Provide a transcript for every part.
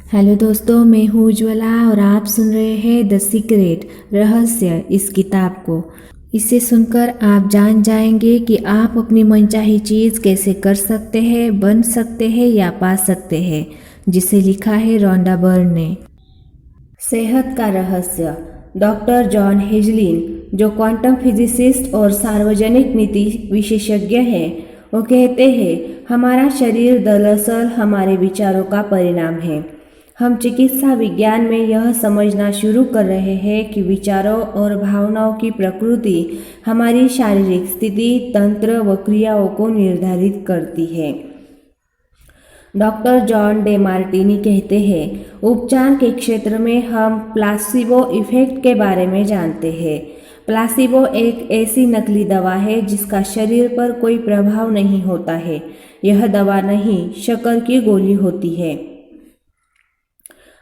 Hello दोस्तों, मैं हूँ उज्ज्वला और आप सुन रहे हैं द सीक्रेट रहस्य इस किताब को। इसे सुनकर आप जान जाएंगे कि आप अपनी मनचाही चीज़ कैसे कर सकते हैं, बन सकते हैं या पा सकते हैं, जिसे लिखा है रोंडा बर्न ने। सेहत का रहस्य। डॉक्टर जॉन हेजलिन, जो क्वांटम फिजिसिस्ट और सार्वजनिक नीति विशेषज्ञ हैं, वो कहते हैं हमारा शरीर दरअसल हमारे विचारों का परिणाम है। हम चिकित्सा विज्ञान में यह समझना शुरू कर रहे हैं कि विचारों और भावनाओं की प्रकृति हमारी शारीरिक स्थिति, तंत्र व क्रियाओं को निर्धारित करती है। डॉक्टर जॉन डे मार्टिनी कहते हैं, उपचार के क्षेत्र में हम प्लासिबो इफेक्ट के बारे में जानते हैं। प्लासिबो एक ऐसी नकली दवा है जिसका शरीर पर कोई प्रभाव नहीं होता है। यह दवा नहीं, शक्कर की गोली होती है।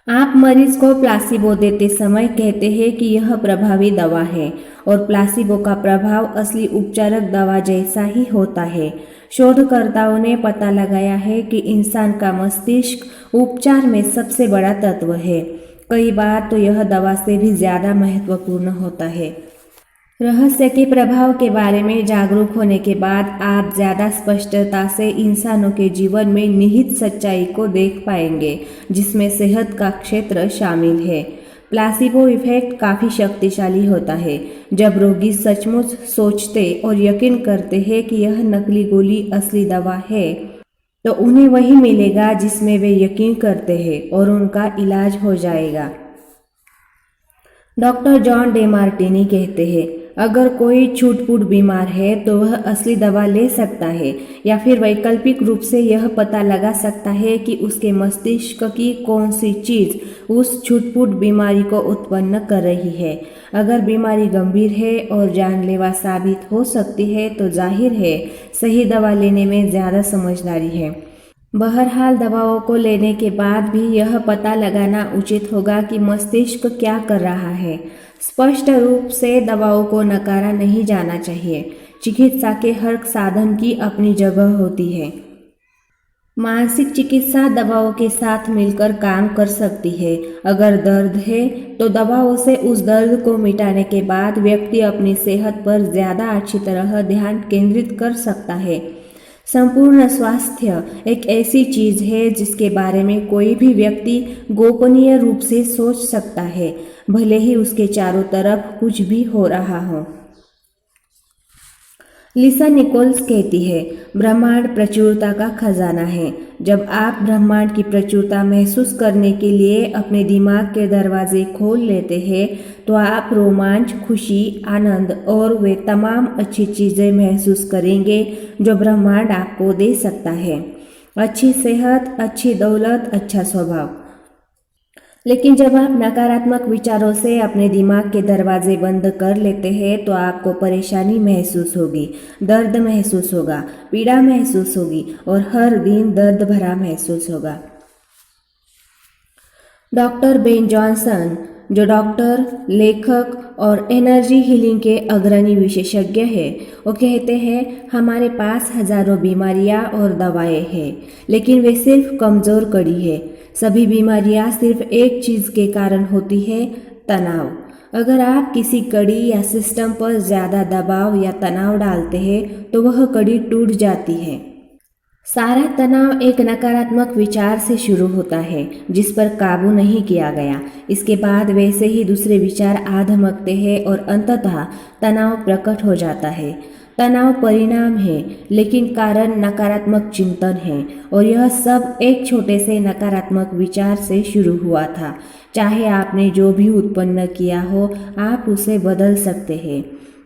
आप मरीज को प्लासिबो देते समय कहते हैं कि यह प्रभावी दवा है और प्लासिबो का प्रभाव असली उपचारक दवा जैसा ही होता है। शोधकर्ताओं ने पता लगाया है कि इंसान का मस्तिष्क उपचार में सबसे बड़ा तत्व है। कई बार तो यह दवा से भी ज़्यादा महत्वपूर्ण होता है। रहस्य के प्रभाव के बारे में जागरूक होने के बाद आप ज़्यादा स्पष्टता से इंसानों के जीवन में निहित सच्चाई को देख पाएंगे, जिसमें सेहत का क्षेत्र शामिल है। प्लासिबो इफेक्ट काफ़ी शक्तिशाली होता है। जब रोगी सचमुच सोचते और यकीन करते हैं कि यह नकली गोली असली दवा है, तो उन्हें वही मिलेगा जिसमें वे यकीन करते हैं और उनका इलाज हो जाएगा। डॉक्टर जॉन डे मार्टिनी कहते हैं, अगर कोई छूट-फूट बीमार है तो वह असली दवा ले सकता है या फिर वैकल्पिक रूप से यह पता लगा सकता है कि उसके मस्तिष्क की कौन सी चीज़ उस छूट-फूट बीमारी को उत्पन्न कर रही है। अगर बीमारी गंभीर है और जानलेवा साबित हो सकती है तो जाहिर है सही दवा लेने में ज़्यादा समझदारी है। बहरहाल, दवाओं को लेने के बाद भी यह पता लगाना उचित होगा कि मस्तिष्क क्या कर रहा है। स्पष्ट रूप से दवाओं को नकारा नहीं जाना चाहिए। चिकित्सा के हर साधन की अपनी जगह होती है। मानसिक चिकित्सा दवाओं के साथ मिलकर काम कर सकती है। अगर दर्द है तो दवाओं से उस दर्द को मिटाने के बाद व्यक्ति अपनी सेहत पर ज़्यादा अच्छी तरह ध्यान केंद्रित कर सकता है। संपूर्ण स्वास्थ्य एक ऐसी चीज़ है जिसके बारे में कोई भी व्यक्ति गोपनीय रूप से सोच सकता है, भले ही उसके चारों तरफ कुछ भी हो रहा हो। लिसा निकोल्स कहती है, ब्रह्मांड प्रचुरता का खजाना है। जब आप ब्रह्मांड की प्रचुरता महसूस करने के लिए अपने दिमाग के दरवाजे खोल लेते हैं तो आप रोमांच, खुशी, आनंद और वे तमाम अच्छी चीज़ें महसूस करेंगे जो ब्रह्मांड आपको दे सकता है। अच्छी सेहत, अच्छी दौलत, अच्छा स्वभाव। लेकिन जब आप नकारात्मक विचारों से अपने दिमाग के दरवाजे बंद कर लेते हैं तो आपको परेशानी महसूस होगी, दर्द महसूस होगा, पीड़ा महसूस होगी और हर दिन दर्द भरा महसूस होगा। डॉक्टर बेन जॉनसन, जो डॉक्टर, लेखक और एनर्जी हीलिंग के अग्रणी विशेषज्ञ हैं, वो कहते हैं हमारे पास हजारों बीमारियां और दवाएं हैं, लेकिन वे सिर्फ कमज़ोर कड़ी है। सभी बीमारियां सिर्फ एक चीज़ के कारण होती है, तनाव। अगर आप किसी कड़ी या सिस्टम पर ज़्यादा दबाव या तनाव डालते हैं तो वह कड़ी टूट जाती है। सारा तनाव एक नकारात्मक विचार से शुरू होता है जिस पर काबू नहीं किया गया। इसके बाद वैसे ही दूसरे विचार आ धमकते हैं और अंततः तनाव प्रकट हो जाता है। तनाव परिणाम है, लेकिन कारण नकारात्मक चिंतन है और यह सब एक छोटे से नकारात्मक विचार से शुरू हुआ था। चाहे आपने जो भी उत्पन्न किया हो, आप उसे बदल सकते हैं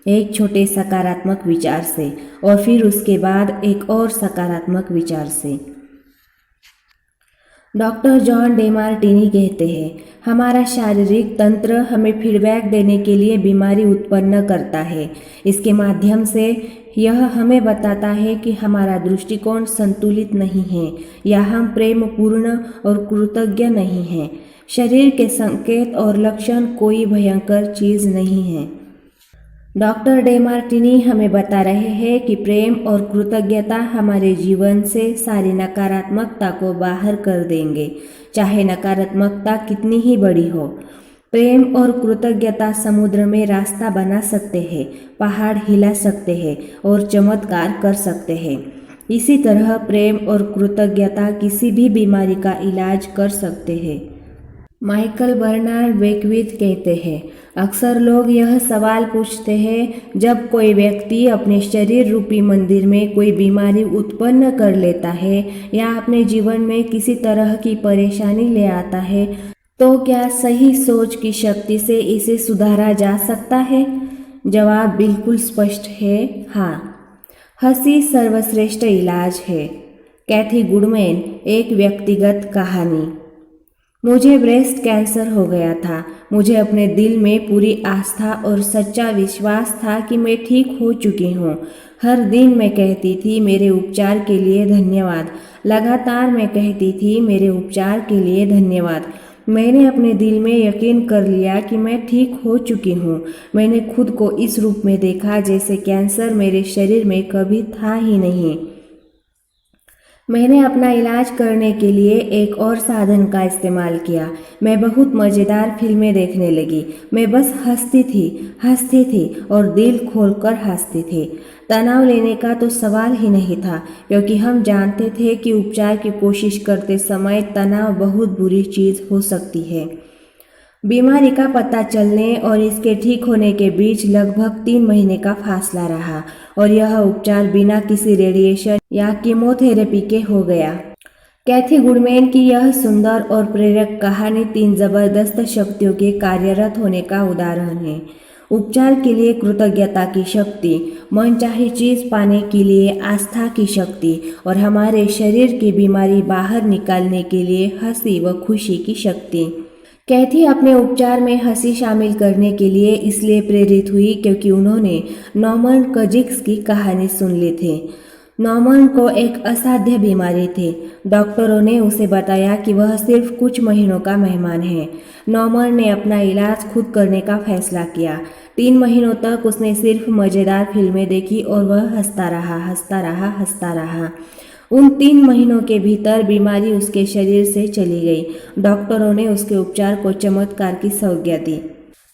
एक छोटे सकारात्मक विचार से और फिर उसके बाद एक और सकारात्मक विचार से। डॉक्टर जॉन डे मार्टिनी कहते हैं, हमारा शारीरिक तंत्र हमें फीडबैक देने के लिए बीमारी उत्पन्न करता है। इसके माध्यम से यह हमें बताता है कि हमारा दृष्टिकोण संतुलित नहीं है या हम प्रेमपूर्ण और कृतज्ञ नहीं हैं। शरीर के संकेत और लक्षण कोई भयंकर चीज़ नहीं है। डॉक्टर डेमार्टिनी हमें बता रहे हैं कि प्रेम और कृतज्ञता हमारे जीवन से सारी नकारात्मकता को बाहर कर देंगे, चाहे नकारात्मकता कितनी ही बड़ी हो। प्रेम और कृतज्ञता समुद्र में रास्ता बना सकते हैं, पहाड़ हिला सकते हैं और चमत्कार कर सकते हैं। इसी तरह प्रेम और कृतज्ञता किसी भी बीमारी का इलाज कर सकते हैं। माइकल बर्नार्ड बेकविथ कहते हैं, अक्सर लोग यह सवाल पूछते हैं, जब कोई व्यक्ति अपने शरीर रूपी मंदिर में कोई बीमारी उत्पन्न कर लेता है या अपने जीवन में किसी तरह की परेशानी ले आता है, तो क्या सही सोच की शक्ति से इसे सुधारा जा सकता है? जवाब बिल्कुल स्पष्ट है, हाँ। हंसी सर्वश्रेष्ठ इलाज है। कैथी गुडमैन, एक व्यक्तिगत कहानी। मुझे ब्रेस्ट कैंसर हो गया था। मुझे अपने दिल में पूरी आस्था और सच्चा विश्वास था कि मैं ठीक हो चुकी हूँ। हर दिन मैं कहती थी, मेरे उपचार के लिए धन्यवाद। लगातार मैं कहती थी, मेरे उपचार के लिए धन्यवाद। मैंने अपने दिल में यकीन कर लिया कि मैं ठीक हो चुकी हूँ। मैंने खुद को इस रूप में देखा जैसे कैंसर मेरे शरीर में कभी था ही नहीं। मैंने अपना इलाज करने के लिए एक और साधन का इस्तेमाल किया। मैं बहुत मज़ेदार फिल्में देखने लगी। मैं बस हंसती थी और दिल खोलकर हंसती थी। तनाव लेने का तो सवाल ही नहीं था, क्योंकि हम जानते थे कि उपचार की कोशिश करते समय तनाव बहुत बुरी चीज़ हो सकती है। बीमारी का पता चलने और इसके ठीक होने के बीच लगभग 3 महीने का फासला रहा और यह उपचार बिना किसी रेडिएशन या कीमोथेरेपी के हो गया। कैथी गुडमैन की यह सुंदर और प्रेरक कहानी 3 जबरदस्त शक्तियों के कार्यरत होने का उदाहरण है। उपचार के लिए कृतज्ञता की शक्ति, मनचाही चीज पाने के लिए आस्था की शक्ति और हमारे शरीर की बीमारी बाहर निकालने के लिए हंसी व खुशी की शक्ति। कैथी अपने उपचार में हंसी शामिल करने के लिए इसलिए प्रेरित हुई क्योंकि उन्होंने नॉर्मन कजिक्स की कहानी सुन ली थी। नॉर्मन को एक असाध्य बीमारी थी। डॉक्टरों ने उसे बताया कि वह सिर्फ कुछ महीनों का मेहमान है। नॉर्मन ने अपना इलाज खुद करने का फैसला किया। 3 महीनों तक उसने सिर्फ मज़ेदार फिल्में देखी और वह हंसता रहा। उन 3 महीनों के भीतर बीमारी उसके शरीर से चली गई। डॉक्टरों ने उसके उपचार को चमत्कार की संज्ञा दी।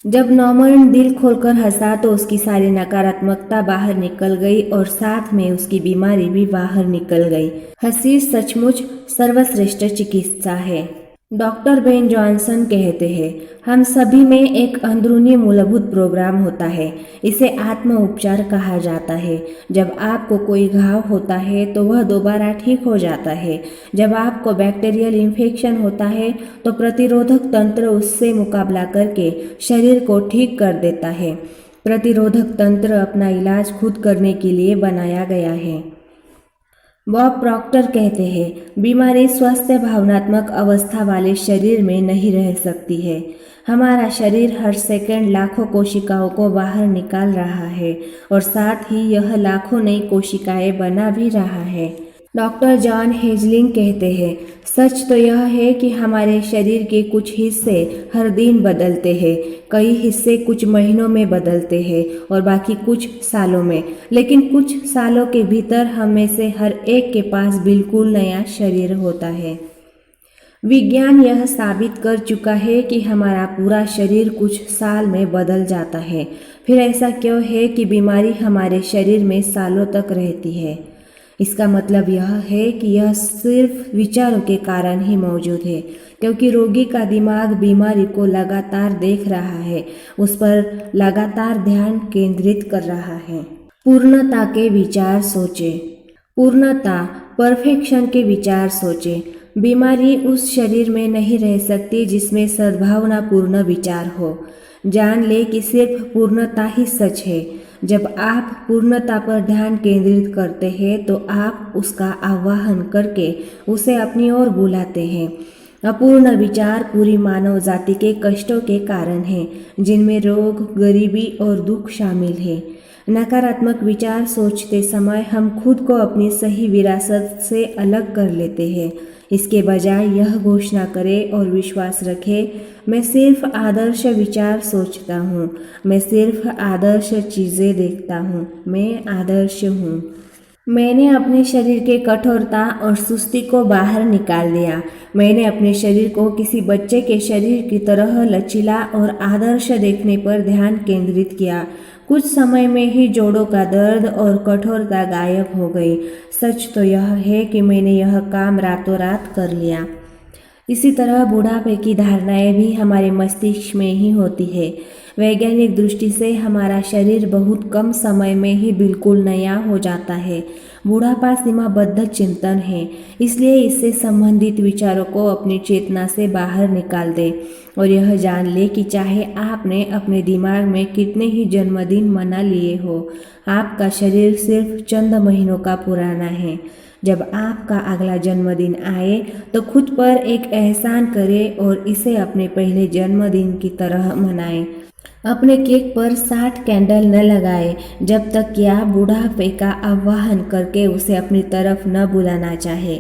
जब नॉर्मन दिल खोलकर हंसा तो उसकी सारी नकारात्मकता बाहर निकल गई और साथ में उसकी बीमारी भी बाहर निकल गई। हंसी सचमुच सर्वश्रेष्ठ चिकित्सा है। डॉक्टर बेन जॉनसन कहते हैं, हम सभी में एक अंदरूनी मूलभूत प्रोग्राम होता है। इसे आत्म उपचार कहा जाता है। जब आपको कोई घाव होता है तो वह दोबारा ठीक हो जाता है। जब आपको बैक्टीरियल इन्फेक्शन होता है तो प्रतिरोधक तंत्र उससे मुकाबला करके शरीर को ठीक कर देता है। प्रतिरोधक तंत्र अपना इलाज खुद करने के लिए बनाया गया है। बॉब प्रॉक्टर कहते हैं, बीमारी स्वस्थ भावनात्मक अवस्था वाले शरीर में नहीं रह सकती है। हमारा शरीर हर सेकंड लाखों कोशिकाओं को बाहर निकाल रहा है और साथ ही यह लाखों नई कोशिकाएं बना भी रहा है। डॉक्टर जॉन हेजलिंग कहते हैं, सच तो यह है कि हमारे शरीर के कुछ हिस्से हर दिन बदलते हैं, कई हिस्से कुछ महीनों में बदलते हैं और बाकी कुछ सालों में, लेकिन कुछ सालों के भीतर हम में से हर एक के पास बिल्कुल नया शरीर होता है। विज्ञान यह साबित कर चुका है कि हमारा पूरा शरीर कुछ साल में बदल जाता है। फिर ऐसा क्यों है कि बीमारी हमारे शरीर में सालों तक रहती है? इसका मतलब यह है कि यह सिर्फ विचारों के कारण ही मौजूद है, क्योंकि रोगी का दिमाग बीमारी को लगातार देख रहा है, उस पर लगातार ध्यान केंद्रित कर रहा है। पूर्णता के विचार सोचें। पूर्णता, परफेक्शन के विचार सोचें। बीमारी उस शरीर में नहीं रह सकती जिसमें सद्भावनापूर्ण विचार हो। जान ले कि सिर्फ पूर्णता ही सच है। जब आप पूर्णता पर ध्यान केंद्रित करते हैं तो आप उसका आवाहन करके उसे अपनी ओर बुलाते हैं। अपूर्ण विचार पूरी मानव जाति के कष्टों के कारण हैं, जिनमें रोग, गरीबी और दुख शामिल है। नकारात्मक विचार सोचते समय हम खुद को अपनी सही विरासत से अलग कर लेते हैं। इसके बजाय यह घोषणा करें और विश्वास रखें, मैं सिर्फ आदर्श विचार सोचता हूँ, मैं सिर्फ आदर्श चीज़ें देखता हूँ, मैं आदर्श हूँ। मैंने अपने शरीर के कठोरता और सुस्ती को बाहर निकाल दिया। मैंने अपने शरीर को किसी बच्चे के शरीर की तरह लचीला और आदर्श देखने पर ध्यान केंद्रित किया। कुछ समय में ही जोड़ों का दर्द और कठोरता गायब हो गई। सच तो यह है कि मैंने यह काम रातों रात कर लिया। इसी तरह बुढ़ापे की धारणाएं भी हमारे मस्तिष्क में ही होती है। वैज्ञानिक दृष्टि से हमारा शरीर बहुत कम समय में ही बिल्कुल नया हो जाता है। बुढ़ापा सीमाबद्ध चिंतन है, इसलिए इससे संबंधित विचारों को अपनी चेतना से बाहर निकाल दें और यह जान ले कि चाहे आपने अपने दिमाग में कितने ही जन्मदिन मना लिए हो, आपका शरीर सिर्फ चंद महीनों का पुराना है। जब आपका अगला जन्मदिन आए तो खुद पर एक एहसान करें और इसे अपने पहले जन्मदिन की तरह मनाएं। अपने केक पर 60 कैंडल न लगाएं जब तक कि आप बुढ़ापे का आह्वान करके उसे अपनी तरफ न बुलाना चाहे।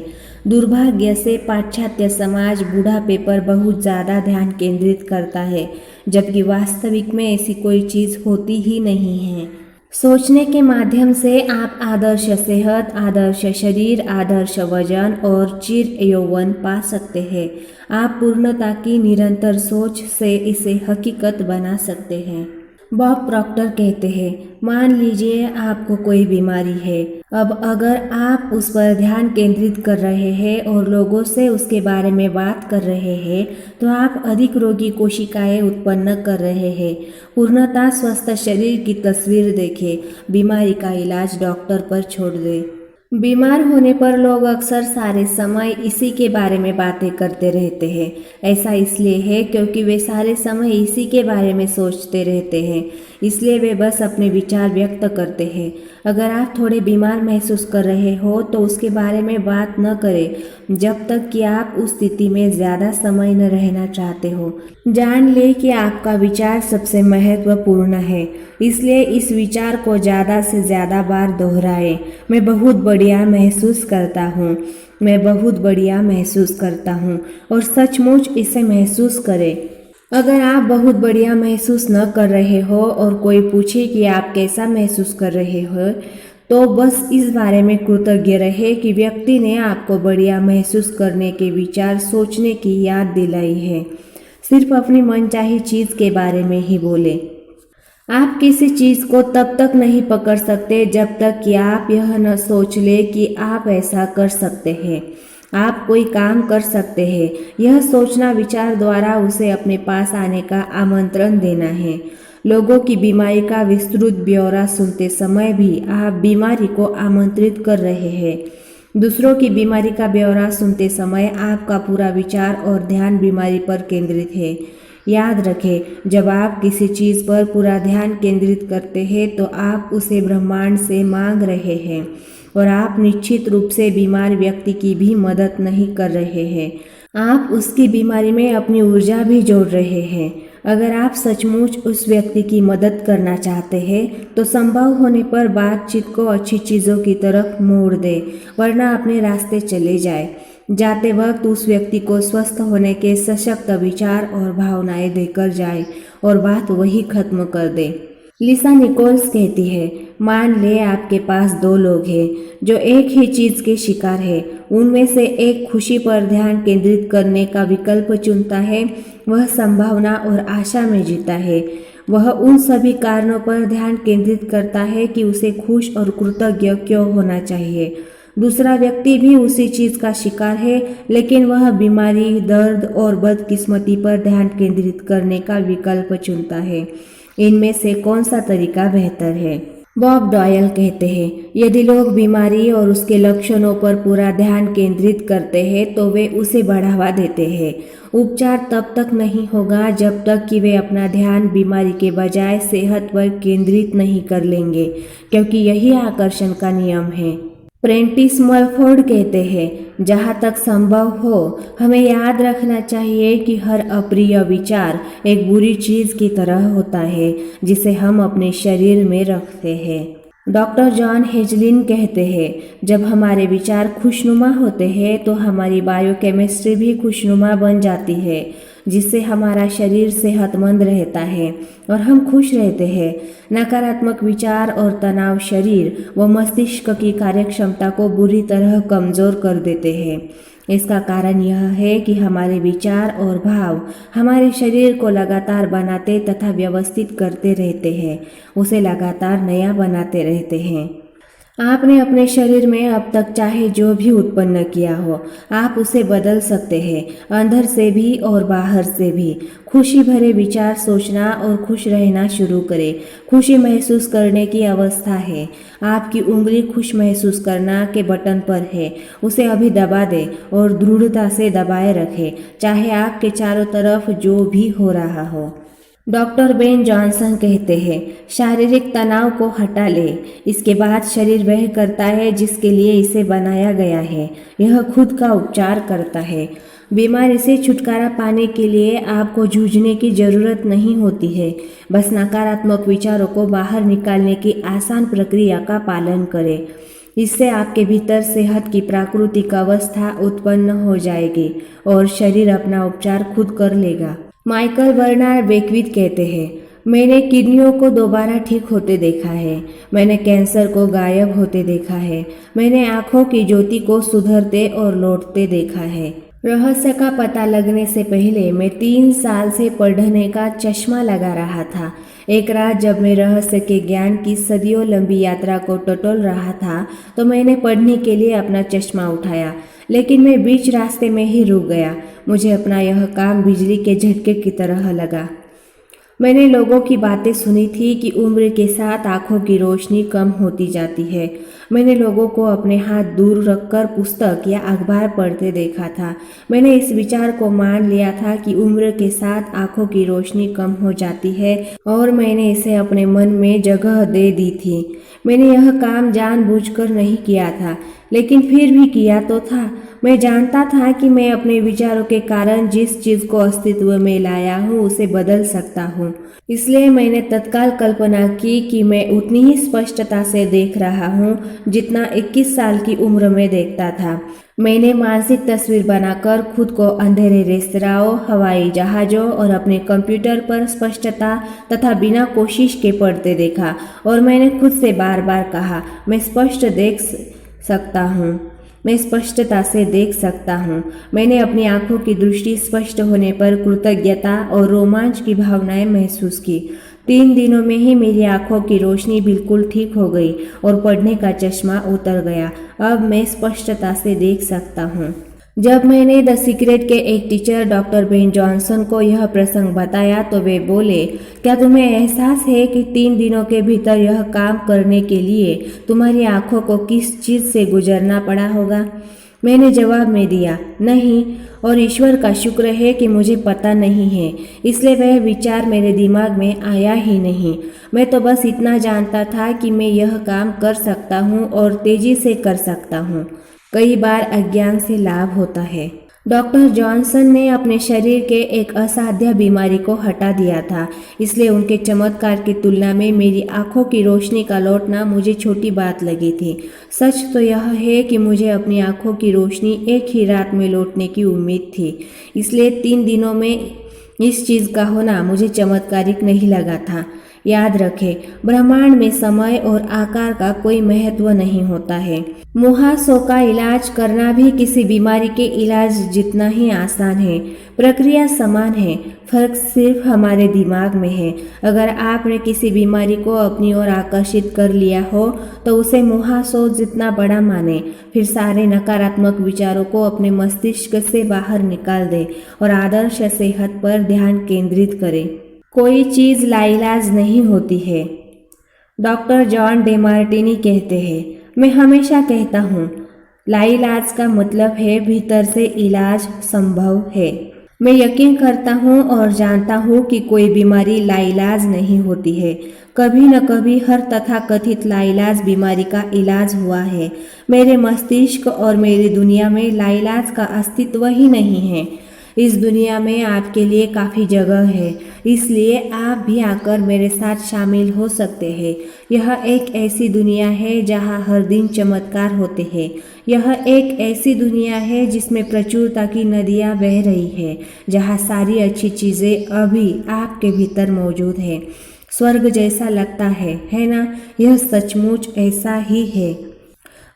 दुर्भाग्य से पाश्चात्य समाज बुढ़ापे पर बहुत ज़्यादा ध्यान केंद्रित करता है, जबकि वास्तविक में ऐसी कोई चीज़ होती ही नहीं है। सोचने के माध्यम से आप आदर्श सेहत, आदर्श शरीर, आदर्श वजन और चिर यौवन पा सकते हैं। आप पूर्णता की निरंतर सोच से इसे हकीकत बना सकते हैं। बॉब प्रॉक्टर कहते हैं, मान लीजिए आपको कोई बीमारी है। अब अगर आप उस पर ध्यान केंद्रित कर रहे हैं और लोगों से उसके बारे में बात कर रहे हैं, तो आप अधिक रोगी कोशिकाएं उत्पन्न कर रहे हैं। पूर्णतः स्वस्थ शरीर की तस्वीर देखें, बीमारी का इलाज डॉक्टर पर छोड़ दें। बीमार होने पर लोग अक्सर सारे समय इसी के बारे में बातें करते रहते हैं। ऐसा इसलिए है क्योंकि वे सारे समय इसी के बारे में सोचते रहते हैं, इसलिए वे बस अपने विचार व्यक्त करते हैं। अगर आप थोड़े बीमार महसूस कर रहे हो तो उसके बारे में बात न करें जब तक कि आप उस स्थिति में ज़्यादा समय न रहना चाहते हो। जान ले कि आपका विचार सबसे महत्वपूर्ण है, इसलिए इस विचार को ज़्यादा से ज़्यादा बार दोहराएं। मैं बहुत बढ़िया महसूस करता हूँ, मैं बहुत बढ़िया महसूस करता हूँ, और सचमुच इसे महसूस करें। अगर आप बहुत बढ़िया महसूस न कर रहे हो और कोई पूछे कि आप कैसा महसूस कर रहे हो, तो बस इस बारे में कृतज्ञ रहे कि व्यक्ति ने आपको बढ़िया महसूस करने के विचार सोचने की याद दिलाई है। सिर्फ अपनी मनचाही चीज़ के बारे में ही बोले। आप किसी चीज़ को तब तक नहीं पकड़ सकते जब तक कि आप यह न सोच ले कि आप ऐसा कर सकते हैं। आप कोई काम कर सकते हैं, यह सोचना विचार द्वारा उसे अपने पास आने का आमंत्रण देना है। लोगों की बीमारी का विस्तृत ब्यौरा सुनते समय भी आप बीमारी को आमंत्रित कर रहे हैं। दूसरों की बीमारी का ब्यौरा सुनते समय आपका पूरा विचार और ध्यान बीमारी पर केंद्रित है। याद रखें, जब आप किसी चीज़ पर पूरा ध्यान केंद्रित करते हैं तो आप उसे ब्रह्मांड से मांग रहे हैं, और आप निश्चित रूप से बीमार व्यक्ति की भी मदद नहीं कर रहे हैं, आप उसकी बीमारी में अपनी ऊर्जा भी जोड़ रहे हैं। अगर आप सचमुच उस व्यक्ति की मदद करना चाहते हैं तो संभव होने पर बातचीत को अच्छी चीज़ों की तरफ मोड़ दें, वरना अपने रास्ते चले जाए। जाते वक्त उस व्यक्ति को स्वस्थ होने के सशक्त विचार और भावनाएं देकर जाए और बात वही खत्म कर दे। लिसा निकोल्स कहती है, मान ले आपके पास 2 लोग हैं जो एक ही चीज़ के शिकार है। उनमें से एक खुशी पर ध्यान केंद्रित करने का विकल्प चुनता है, वह संभावना और आशा में जीता है। वह उन सभी कारणों पर ध्यान केंद्रित करता है कि उसे खुश और कृतज्ञ क्यों होना चाहिए। दूसरा व्यक्ति भी उसी चीज़ का शिकार है, लेकिन वह बीमारी, दर्द और बदकिस्मती पर ध्यान केंद्रित करने का विकल्प चुनता है। इनमें से कौन सा तरीका बेहतर है? बॉब डॉयल कहते हैं, यदि लोग बीमारी और उसके लक्षणों पर पूरा ध्यान केंद्रित करते हैं तो वे उसे बढ़ावा देते हैं। उपचार तब तक नहीं होगा जब तक कि वे अपना ध्यान बीमारी के बजाय सेहत पर केंद्रित नहीं कर लेंगे, क्योंकि यही आकर्षण का नियम है। प्रेंटिस मलफोर्ड कहते हैं, जहाँ तक संभव हो हमें याद रखना चाहिए कि हर अप्रिय विचार एक बुरी चीज की तरह होता है जिसे हम अपने शरीर में रखते हैं। डॉक्टर जॉन हेजलिन कहते हैं, जब हमारे विचार खुशनुमा होते हैं तो हमारी बायोकेमिस्ट्री भी खुशनुमा बन जाती है, जिससे हमारा शरीर सेहतमंद रहता है और हम खुश रहते हैं। नकारात्मक विचार और तनाव शरीर व मस्तिष्क की कार्यक्षमता को बुरी तरह कमजोर कर देते हैं। इसका कारण यह है कि हमारे विचार और भाव हमारे शरीर को लगातार बनाते तथा व्यवस्थित करते रहते हैं, उसे लगातार नया बनाते रहते हैं। आपने अपने शरीर में अब तक चाहे जो भी उत्पन्न किया हो, आप उसे बदल सकते हैं, अंदर से भी और बाहर से भी। खुशी भरे विचार सोचना और खुश रहना शुरू करें। खुशी महसूस करने की अवस्था है। आपकी उंगली खुश महसूस करना के बटन पर है, उसे अभी दबा दें और दृढ़ता से दबाए रखें, चाहे आपके चारों तरफ जो भी हो रहा हो। डॉक्टर बेन जॉनसन कहते हैं, शारीरिक तनाव को हटा ले, इसके बाद शरीर वह करता है जिसके लिए इसे बनाया गया है। यह खुद का उपचार करता है। बीमारी से छुटकारा पाने के लिए आपको जूझने की जरूरत नहीं होती है। बस नकारात्मक विचारों को बाहर निकालने की आसान प्रक्रिया का पालन करें। इससे आपके भीतर सेहत की प्राकृतिक अवस्था उत्पन्न हो जाएगी और शरीर अपना उपचार खुद कर लेगा। माइकल बर्नार्ड बेकविथ कहते हैं, मैंने किडनियों को दोबारा ठीक होते देखा है, मैंने कैंसर को गायब होते देखा है, मैंने आँखों की ज्योति को सुधरते और लौटते देखा है। रहस्य का पता लगने से पहले मैं 3 साल से पढ़ने का चश्मा लगा रहा था। एक रात जब मैं रहस्य के ज्ञान की सदियों लंबी यात्रा को टटोल रहा था तो मैंने पढ़ने के लिए अपना चश्मा उठाया, लेकिन मैं बीच रास्ते में ही रुक गया। मुझे अपना यह काम बिजली के झटके की तरह लगा। मैंने लोगों की बातें सुनी थी कि उम्र के साथ आंखों की रोशनी कम होती जाती है। मैंने लोगों को अपने हाथ दूर रखकर पुस्तक या अखबार पढ़ते देखा था। मैंने इस विचार को मान लिया था कि उम्र के साथ आंखों की रोशनी कम हो जाती है और मैंने इसे अपने मन में जगह दे दी थी। मैंने यह काम जानबूझकर नहीं किया था, लेकिन फिर भी किया तो था। मैं जानता था कि मैं अपने विचारों के कारण जिस चीज को अस्तित्व में लाया हूँ उसे बदल सकता हूँ। इसलिए मैंने तत्काल कल्पना की कि मैं उतनी ही स्पष्टता से देख रहा हूँ जितना 21 साल की उम्र में देखता था। मैंने मानसिक तस्वीर बनाकर खुद को अंधेरे रेस्तराओं, हवाई जहाज़ों और अपने कंप्यूटर पर स्पष्टता तथा बिना कोशिश के पढ़ते देखा और मैंने खुद से बार बार कहा, मैं स्पष्ट देख सकता हूँ, मैं स्पष्टता से देख सकता हूँ। मैंने अपनी आंखों की दृष्टि स्पष्ट होने पर कृतज्ञता और रोमांच की भावनाएं महसूस की। 3 दिनों में ही मेरी आंखों की रोशनी बिल्कुल ठीक हो गई और पढ़ने का चश्मा उतर गया। अब मैं स्पष्टता से देख सकता हूँ। जब मैंने द सीक्रेट के एक टीचर डॉक्टर बेन जॉनसन को यह प्रसंग बताया तो वे बोले, क्या तुम्हें एहसास है कि 3 दिनों के भीतर यह काम करने के लिए तुम्हारी आंखों को किस चीज़ से गुजरना पड़ा होगा? मैंने जवाब में दिया, नहीं, और ईश्वर का शुक्र है कि मुझे पता नहीं है, इसलिए वह विचार मेरे दिमाग में आया ही नहीं। मैं तो बस इतना जानता था कि मैं यह काम कर सकता हूँ और तेजी से कर सकता हूँ। कई बार अज्ञान से लाभ होता है। डॉक्टर जॉनसन ने अपने शरीर के एक असाध्य बीमारी को हटा दिया था, इसलिए उनके चमत्कार की तुलना में मेरी आंखों की रोशनी का लौटना मुझे छोटी बात लगी थी। सच तो यह है कि मुझे अपनी आंखों की रोशनी एक ही रात में लौटने की उम्मीद थी, इसलिए 3 दिनों में इस चीज़ का होना मुझे चमत्कारिक नहीं लगा था। याद रखें, ब्रह्मांड में समय और आकार का कोई महत्व नहीं होता है। मुहासों का इलाज करना भी किसी बीमारी के इलाज जितना ही आसान है। प्रक्रिया समान है, फर्क सिर्फ हमारे दिमाग में है। अगर आपने किसी बीमारी को अपनी ओर आकर्षित कर लिया हो तो उसे मुहासों जितना बड़ा माने, फिर सारे नकारात्मक विचारों को अपने मस्तिष्क से बाहर निकाल दें और आदर्श सेहत पर ध्यान केंद्रित करें। कोई चीज़ लाइलाज नहीं होती है। डॉक्टर जॉन डेमार्टिनी कहते हैं, मैं हमेशा कहता हूँ, लाइलाज का मतलब है भीतर से इलाज संभव है। मैं यकीन करता हूँ और जानता हूँ कि कोई बीमारी लाइलाज नहीं होती है। कभी न कभी हर तथाकथित लाइलाज बीमारी का इलाज हुआ है। मेरे मस्तिष्क और मेरी दुनिया में लाइलाज का अस्तित्व ही नहीं है। इस दुनिया में आपके लिए काफ़ी जगह है, इसलिए आप भी आकर मेरे साथ शामिल हो सकते हैं। यह एक ऐसी दुनिया है जहाँ हर दिन चमत्कार होते हैं। यह एक ऐसी दुनिया है जिसमें प्रचुरता की नदियाँ बह रही है, जहाँ सारी अच्छी चीज़ें अभी आपके भीतर मौजूद है। स्वर्ग जैसा लगता है ना? यह सचमुच ऐसा ही है।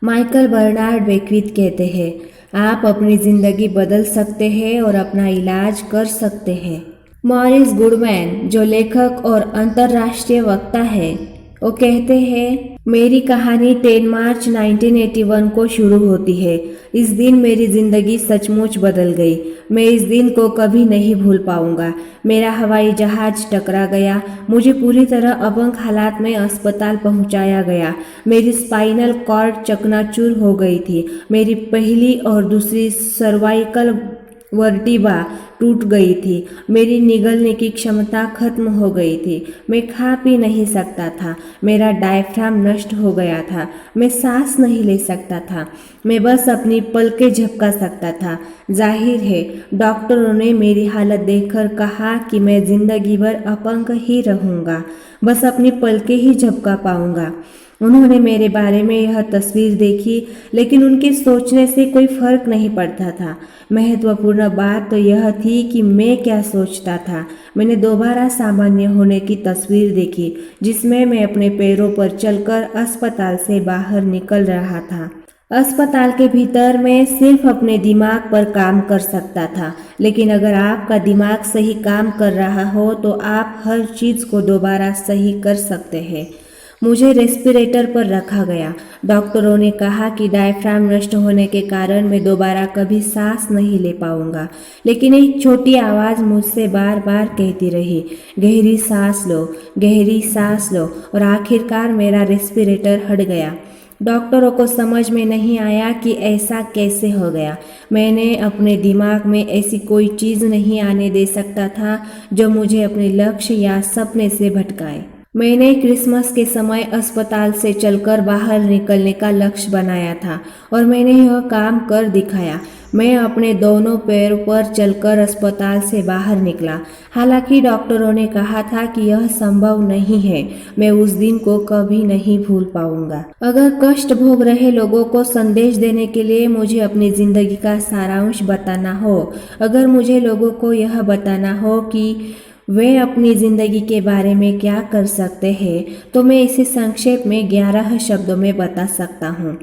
माइकल बर्नार्ड बेक्विथ कहते हैं, आप अपनी ज़िंदगी बदल सकते हैं और अपना इलाज कर सकते हैं। मॉरिस गुडमैन, जो लेखक और अंतर्राष्ट्रीय वक्ता है, वो कहते हैं, मेरी कहानी 10 मार्च 1981 को शुरू होती है। इस दिन मेरी ज़िंदगी सचमुच बदल गई। मैं इस दिन को कभी नहीं भूल पाऊंगा। मेरा हवाई जहाज टकरा गया। मुझे पूरी तरह अपंग हालात में अस्पताल पहुंचाया गया। मेरी स्पाइनल कॉर्ड चकनाचूर हो गई थी। मेरी पहली और दूसरी सर्वाइकल वर्टिब्रा टूट गई थी। मेरी निगलने की क्षमता खत्म हो गई थी। मैं खा पी नहीं सकता था। मेरा डायफ्राम नष्ट हो गया था। मैं सांस नहीं ले सकता था। मैं बस अपनी पलकें झपका सकता था। जाहिर है, डॉक्टरों ने मेरी हालत देखकर कहा कि मैं जिंदगी भर अपंग ही रहूंगा, बस अपनी पलकें ही झपका पाऊंगा। उन्होंने मेरे बारे में यह तस्वीर देखी, लेकिन उनके सोचने से कोई फर्क नहीं पड़ता था। महत्वपूर्ण बात तो यह थी कि मैं क्या सोचता था। मैंने दोबारा सामान्य होने की तस्वीर देखी, जिसमें मैं अपने पैरों पर चलकर अस्पताल से बाहर निकल रहा था। अस्पताल के भीतर मैं सिर्फ अपने दिमाग पर काम कर सकता था, लेकिन अगर आपका दिमाग सही काम कर रहा हो तो आप हर चीज़ को दोबारा सही कर सकते हैं। मुझे रेस्पिरेटर पर रखा गया। डॉक्टरों ने कहा कि डायफ्राम नष्ट होने के कारण मैं दोबारा कभी सांस नहीं ले पाऊंगा, लेकिन एक छोटी आवाज़ मुझसे बार बार कहती रही, गहरी सांस लो, गहरी सांस लो, और आखिरकार मेरा रेस्पिरेटर हट गया। डॉक्टरों को समझ में नहीं आया कि ऐसा कैसे हो गया। मैंने अपने दिमाग में ऐसी कोई चीज़ नहीं आने दे सकता था जो मुझे अपने लक्ष्य या सपने से भटकाए। मैंने क्रिसमस के समय अस्पताल से चलकर बाहर निकलने का लक्ष्य बनाया था और मैंने यह काम कर दिखाया। मैं अपने दोनों पैरों पर चलकर अस्पताल से बाहर निकला। हालांकि डॉक्टरों ने कहा था कि यह संभव नहीं है। मैं उस दिन को कभी नहीं भूल पाऊंगा। अगर कष्ट भोग रहे लोगों को संदेश देने के लिए मुझे अपनी जिंदगी का सारांश बताना हो, अगर मुझे लोगों को यह बताना हो कि वे अपनी ज़िंदगी के बारे में क्या कर सकते हैं, तो मैं इसे संक्षेप में 11 शब्दों में बता सकता हूँ।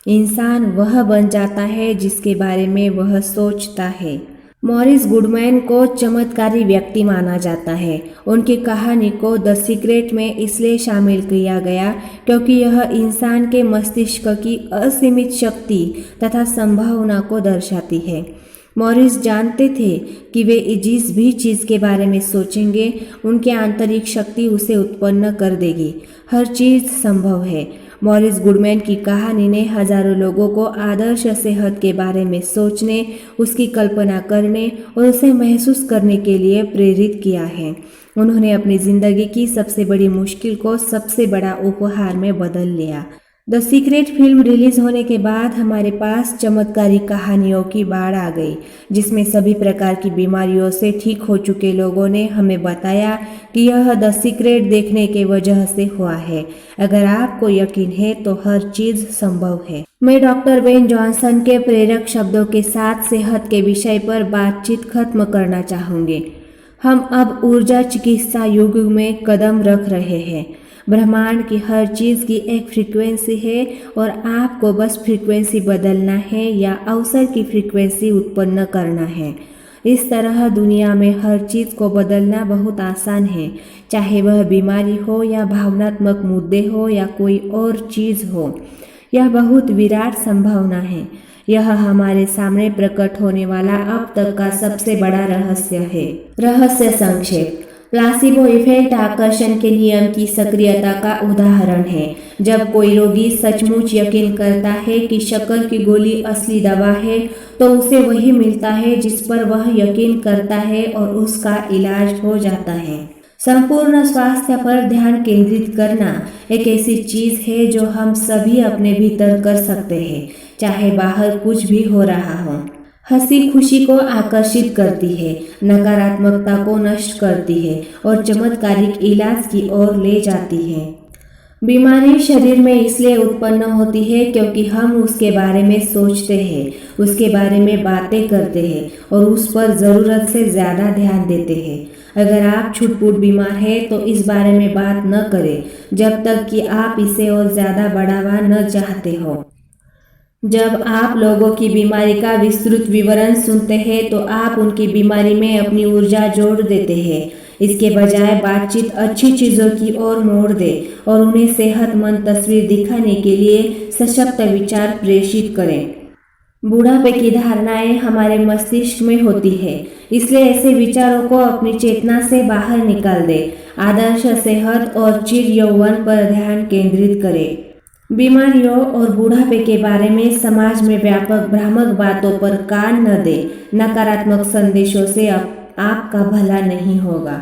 इंसान वह बन जाता है जिसके बारे में वह सोचता है। मॉरिस गुडमैन को चमत्कारी व्यक्ति माना जाता है। उनकी कहानी को द सीक्रेट में इसलिए शामिल किया गया क्योंकि यह इंसान के मस्तिष्क की असीमित शक्ति तथा संभावना को दर्शाती है। मॉरिस जानते थे कि वे जिस भी चीज़ के बारे में सोचेंगे, उनकी आंतरिक शक्ति उसे उत्पन्न कर देगी। हर चीज़ संभव है। मॉरिस गुडमैन की कहानी ने हजारों लोगों को आदर्श सेहत के बारे में सोचने, उसकी कल्पना करने और उसे महसूस करने के लिए प्रेरित किया है। उन्होंने अपनी ज़िंदगी की सबसे बड़ी मुश्किल को सबसे बड़ा उपहार में बदल लिया। द सीक्रेट फिल्म रिलीज होने के बाद हमारे पास चमत्कारी कहानियों की बाढ़ आ गई, जिसमें सभी प्रकार की बीमारियों से ठीक हो चुके लोगों ने हमें बताया कि यह द सीक्रेट देखने के वजह से हुआ है। अगर आपको यकीन है तो हर चीज संभव है। मैं डॉक्टर बेन जॉनसन के प्रेरक शब्दों के साथ सेहत के विषय पर बातचीत खत्म करना चाहूँगी। हम अब ऊर्जा चिकित्सा युग में कदम रख रहे हैं। ब्रह्मांड की हर चीज़ की एक फ्रीक्वेंसी है और आपको बस फ्रीक्वेंसी बदलना है या अवसर की फ्रीक्वेंसी उत्पन्न करना है। इस तरह दुनिया में हर चीज़ को बदलना बहुत आसान है, चाहे वह बीमारी हो या भावनात्मक मुद्दे हो या कोई और चीज़ हो। यह बहुत विराट संभावना है। यह हमारे सामने प्रकट होने वाला अब तक का सबसे बड़ा रहस्य है। रहस्य संक्षेप। प्लासिबो इफेक्ट आकर्षण के नियम की सक्रियता का उदाहरण है। जब कोई रोगी सचमुच यकीन करता है कि शक्कर की गोली असली दवा है, तो उसे वही मिलता है जिस पर वह यकीन करता है और उसका इलाज हो जाता है। संपूर्ण स्वास्थ्य पर ध्यान केंद्रित करना एक ऐसी चीज है जो हम सभी अपने भीतर कर सकते हैं, चाहे बाहर कुछ भी हो रहा हो। हंसी खुशी को आकर्षित करती है, नकारात्मकता को नष्ट करती है और चमत्कारिक इलाज की ओर ले जाती है। बीमारी शरीर में इसलिए उत्पन्न होती है क्योंकि हम उसके बारे में सोचते हैं, उसके बारे में बातें करते हैं और उस पर ज़रूरत से ज़्यादा ध्यान देते हैं। अगर आप छुटपुट बीमार हैं तो इस बारे में बात न करें जब तक कि आप इसे और ज़्यादा बढ़ावा न चाहते हो। जब आप लोगों की बीमारी का विस्तृत विवरण सुनते हैं तो आप उनकी बीमारी में अपनी ऊर्जा जोड़ देते हैं। इसके बजाय बातचीत अच्छी चीज़ों की ओर मोड़ दे और उन्हें सेहतमंद तस्वीर दिखाने के लिए सशक्त विचार प्रेषित करें। बुढ़ापे की धारणाएं हमारे मस्तिष्क में होती है, इसलिए ऐसे विचारों को अपनी चेतना से बाहर निकाल दे। आदर्श सेहत और चिर यौवन पर ध्यान केंद्रित करें। बीमारियों और बुढ़ापे के बारे में समाज में व्यापक भ्रामक बातों पर कान न दें। नकारात्मक संदेशों से आपका भला नहीं होगा।